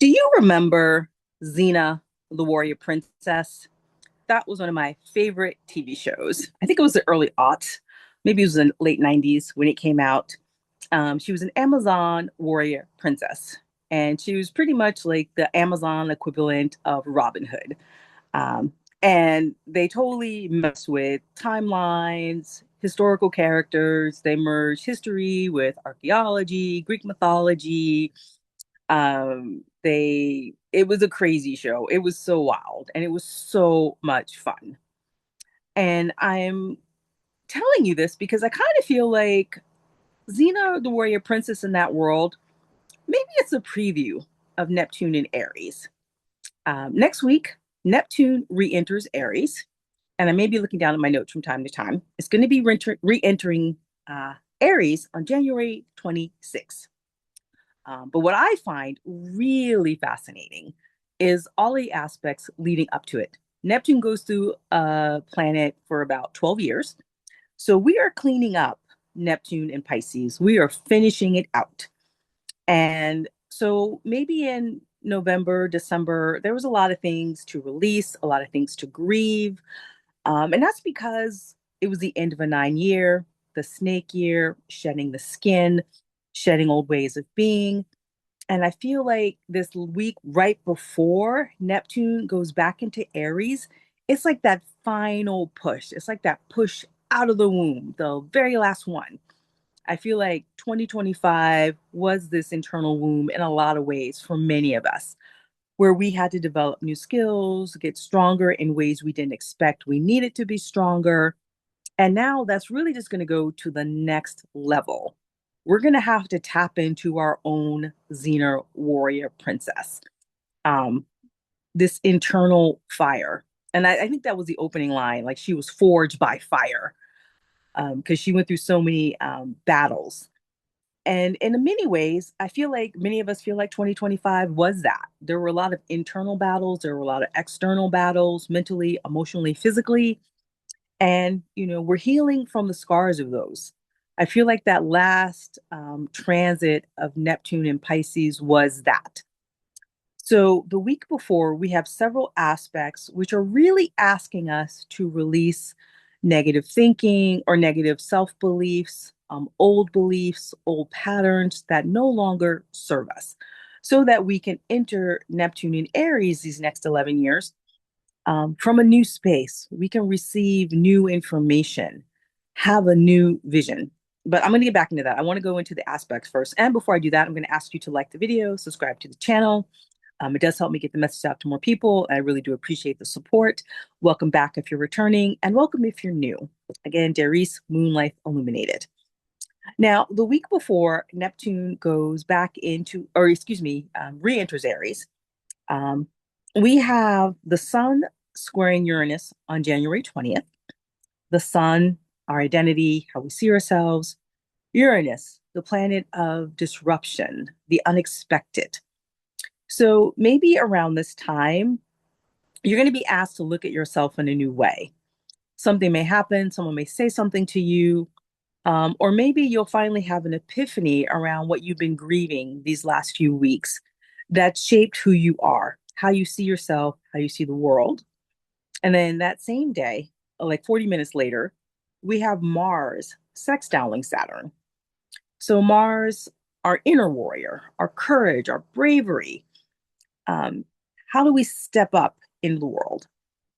Do you remember Xena, the Warrior Princess? That was one of my favorite TV shows. I think it was the early aughts. Maybe it was the late 90s when it came out. She was an Amazon warrior princess, and she was pretty much like the Amazon equivalent of Robin Hood. Um, and they totally mess with timelines, historical characters. They merge history with archaeology, Greek mythology. It was a crazy show. It was so wild and it was so much fun. And I'm telling you this because I kind of feel like Xena, the warrior princess in that world, maybe it's a preview of Neptune and Aries. Next week, Neptune re-enters Aries, and I may be looking down at my notes from time to time. It's going to be re-entering Aries on January 26th. But what I find really fascinating is all the aspects leading up to it. Neptune goes through a planet for about 12 years. So we are cleaning up Neptune and Pisces. We are finishing it out. And so maybe in November, December, there was a lot of things to release, a lot of things to grieve. And that's because it was the end of a 9 year, the snake year, shedding the skin, shedding old ways of being. And I feel like this week right before Neptune goes back into Aries, it's like that final push. It's like that push out of the womb, the very last one. I feel like 2025 was this internal womb in a lot of ways for many of us, where we had to develop new skills, get stronger in ways we didn't expect we needed to be stronger. And now that's really just going to go to the next level. We're going to have to tap into our own Xena warrior princess, um, this internal fire. And I think that was the opening line. Like she was forged by fire because she went through so many battles. And in many ways, I feel like many of us feel like 2025 was that. There were a lot of internal battles, there were a lot of external battles, mentally, emotionally, physically. And, we're healing from the scars of those. I feel like that last transit of Neptune and Pisces was that. So the week before, we have several aspects which are really asking us to release negative thinking or negative self beliefs, old patterns that no longer serve us, so that we can enter Neptune in Aries these next 11 years from a new space. We can receive new information, have a new vision. But I'm going to get back into that. I want to go into the aspects first. And before I do that, I'm going to ask you to like the video, subscribe to the channel. It does help me get the message out to more people. I really do appreciate the support. Welcome back if you're returning, and welcome if you're new. Again, Darice, Moonlife Illuminated. Now, the week before Neptune goes back into, or excuse me, re-enters Aries, um, we have the sun squaring Uranus on January 20th. The sun, our identity, how we see ourselves. Uranus, the planet of disruption, the unexpected. So maybe around this time, you're going to be asked to look at yourself in a new way. Something may happen, someone may say something to you, or maybe you'll finally have an epiphany around what you've been grieving these last few weeks that shaped who you are, how you see yourself, how you see the world. And then that same day, like 40 minutes later, we have Mars sextiling Saturn. So Mars, our inner warrior, our courage, our bravery. Um, how do we step up in the world?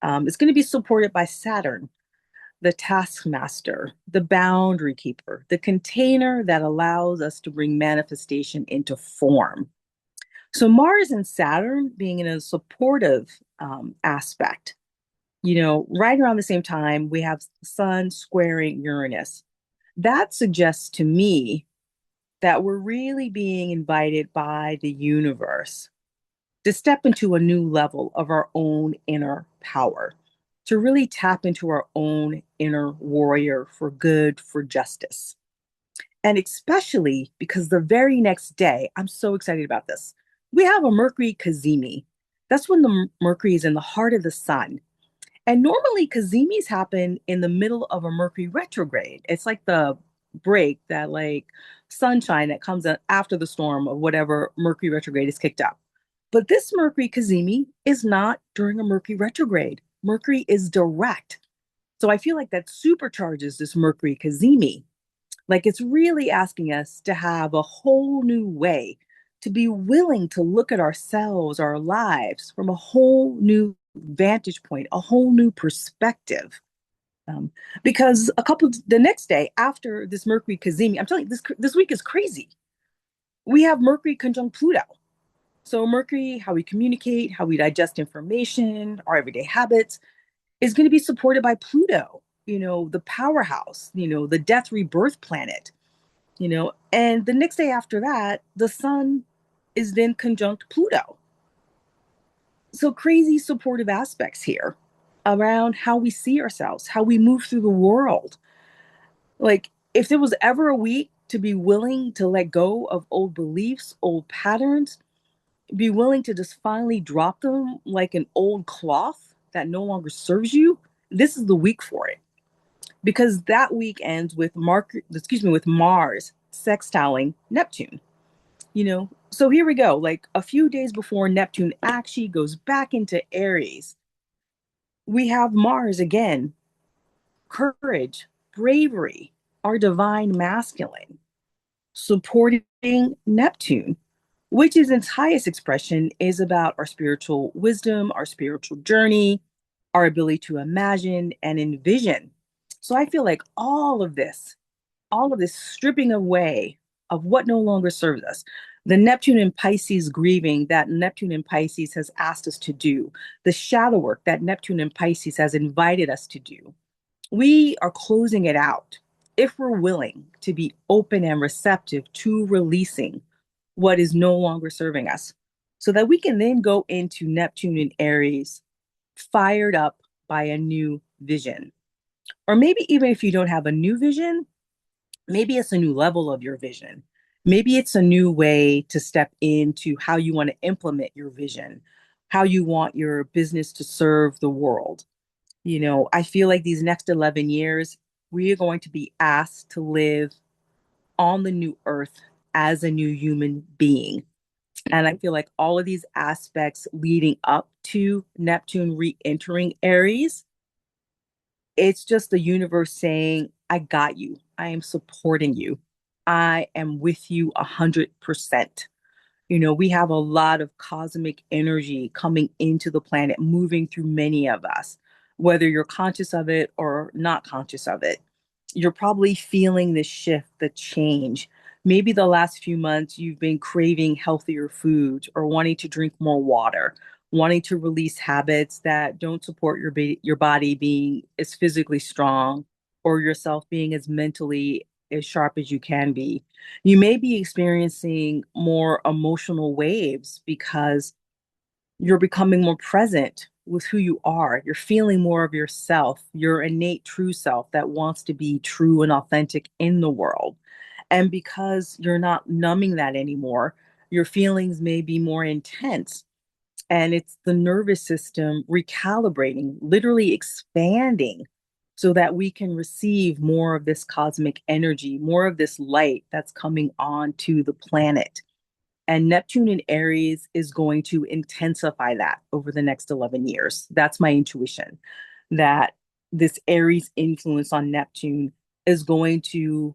It's going to be supported by Saturn, the taskmaster, the boundary keeper, the container that allows us to bring manifestation into form. So Mars and Saturn being in a supportive aspect, right around the same time, we have Sun squaring Uranus. That suggests to me that we're really being invited by the universe to step into a new level of our own inner power, to really tap into our own inner warrior for good, for justice. And especially because the very next day, I'm so excited about this. We have a Mercury Cazimi. That's when the Mercury is in the heart of the sun. And normally Cazimis happen in the middle of a Mercury retrograde. It's like the break, that like sunshine that comes after the storm of whatever Mercury retrograde is kicked up. But this Mercury Cazimi is not during a Mercury retrograde. Mercury is direct. So I feel like that supercharges this Mercury Cazimi. Like it's really asking us to have a whole new way, to be willing to look at ourselves, our lives from a whole new vantage point, a whole new perspective. Um, because the next day after this Mercury Cazimi, I'm telling you, this week is crazy. We have Mercury conjunct Pluto. So Mercury, how we communicate, how we digest information, our everyday habits, is going to be supported by Pluto, the powerhouse, the death rebirth planet, and the next day after that, the sun is then conjunct Pluto. So crazy supportive aspects here around how we see ourselves, how we move through the world. Like if there was ever a week to be willing to let go of old beliefs, old patterns, be willing to just finally drop them like an old cloth that no longer serves you, this is the week for it. Because that week ends with with Mars sextiling Neptune. So here we go. Like a few days before Neptune actually goes back into Aries, we have Mars again, courage, bravery, our divine masculine, supporting Neptune, which is its highest expression is about our spiritual wisdom, our spiritual journey, our ability to imagine and envision. So I feel like all of this stripping away of what no longer serves us. The Neptune in Pisces grieving that Neptune in Pisces has asked us to do, the shadow work that Neptune in Pisces has invited us to do. We are closing it out if we're willing to be open and receptive to releasing what is no longer serving us so that we can then go into Neptune in Aries fired up by a new vision. Or maybe even if you don't have a new vision, maybe it's a new level of your vision. Maybe it's a new way to step into how you want to implement your vision, how you want your business to serve the world. I feel like these next 11 years, we are going to be asked to live on the new earth as a new human being. And I feel like all of these aspects leading up to Neptune re entering Aries, it's just the universe saying, I got you. I am supporting you. I am with you 100%. We have a lot of cosmic energy coming into the planet, moving through many of us, whether you're conscious of it or not conscious of it. You're probably feeling the shift, the change. Maybe the last few months you've been craving healthier food or wanting to drink more water, wanting to release habits that don't support your body being as physically strong or yourself being as mentally as sharp as you can be. You may be experiencing more emotional waves because you're becoming more present with who you are. You're feeling more of yourself, your innate true self that wants to be true and authentic in the world. And because you're not numbing that anymore, your feelings may be more intense. And it's the nervous system recalibrating, literally expanding so that we can receive more of this cosmic energy, more of this light that's coming onto the planet. And Neptune in Aries is going to intensify that over the next 11 years. That's my intuition, that this Aries influence on Neptune is going to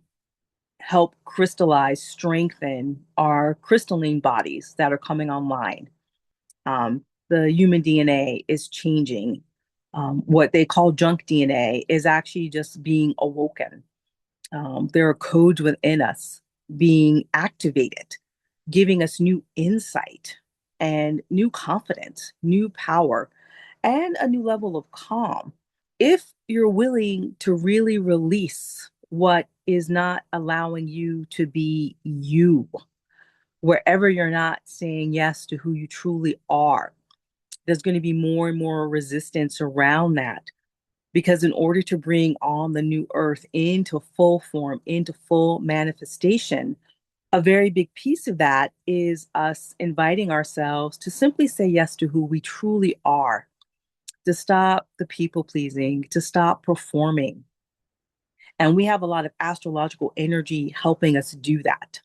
help crystallize, strengthen our crystalline bodies that are coming online. The human DNA is changing. What they call junk DNA is actually just being awoken. There are codes within us being activated, giving us new insight and new confidence, new power, and a new level of calm. If you're willing to really release what is not allowing you to be you, wherever you're not saying yes to who you truly are, there's going to be more and more resistance around that. Because in order to bring on the new earth into full form, into full manifestation, a very big piece of that is us inviting ourselves to simply say yes to who we truly are, to stop the people pleasing, to stop performing. And we have a lot of astrological energy helping us do that.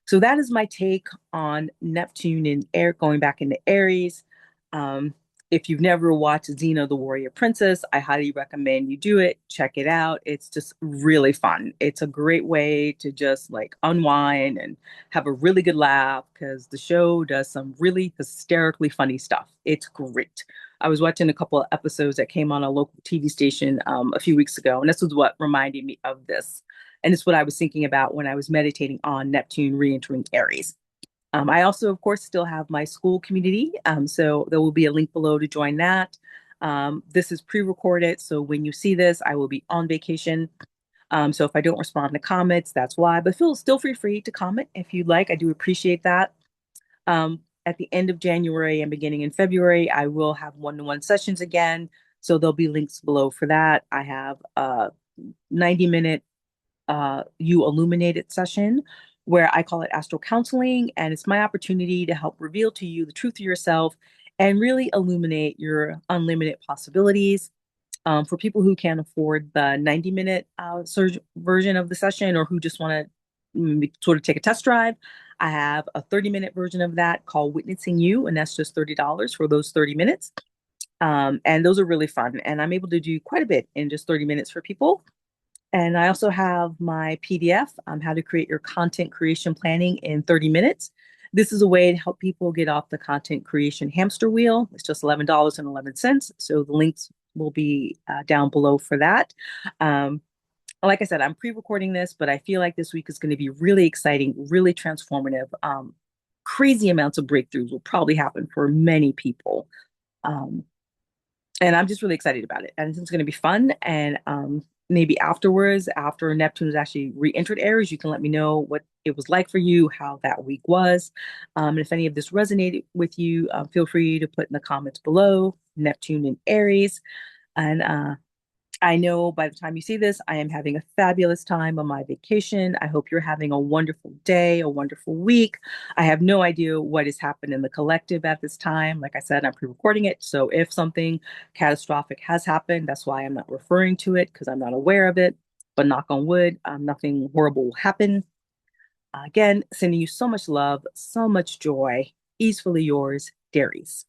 So that is my take on Neptune and air going back into Aries. Um, if you've never watched Xena the Warrior Princess, I highly recommend you do it. Check it out. It's just really fun. It's a great way to just like unwind and have a really good laugh because the show does some really hysterically funny stuff. It's great. I was watching a couple of episodes that came on a local TV station a few weeks ago, and this was what reminded me of this. And it's what I was thinking about when I was meditating on Neptune re-entering Aries. I also, of course, still have my Skool community. So there will be a link below to join that. This is pre-recorded, so when you see this, I will be on vacation. So if I don't respond to comments, that's why. But still feel free to comment if you'd like. I do appreciate that. At the end of January and beginning in February, I will have one-to-one sessions again. So there'll be links below for that. I have a 90-minute you illuminated session where I call it astral counseling, and it's my opportunity to help reveal to you the truth of yourself and really illuminate your unlimited possibilities. For people who can't afford the 90-minute surge version of the session or who just want to sort of take a test drive, I have a 30-minute version of that called Witnessing You, and that's just $30 for those 30 minutes. And those are really fun, and I'm able to do quite a bit in just 30 minutes for people. And I also have my PDF on how to create your content creation planning in 30 minutes. This is a way to help people get off the content creation hamster wheel. It's just $11.11. So the links will be down below for that. Um, like I said, I'm pre-recording this, but I feel like this week is going to be really exciting, really transformative. Crazy amounts of breakthroughs will probably happen for many people. Um, and I'm just really excited about it. And it's going to be fun. And maybe afterwards, after Neptune has actually re-entered Aries, you can let me know what it was like for you, how that week was. And if any of this resonated with you, feel free to put in the comments below. Neptune and Aries. And I know by the time you see this, I am having a fabulous time on my vacation. I hope you're having a wonderful day, a wonderful week. I have no idea what has happened in the collective at this time. Like I said, I'm pre-recording it. So if something catastrophic has happened, that's why I'm not referring to it because I'm not aware of it. But knock on wood, nothing horrible will happen. Again, sending you so much love, so much joy. Easefully yours, Darice.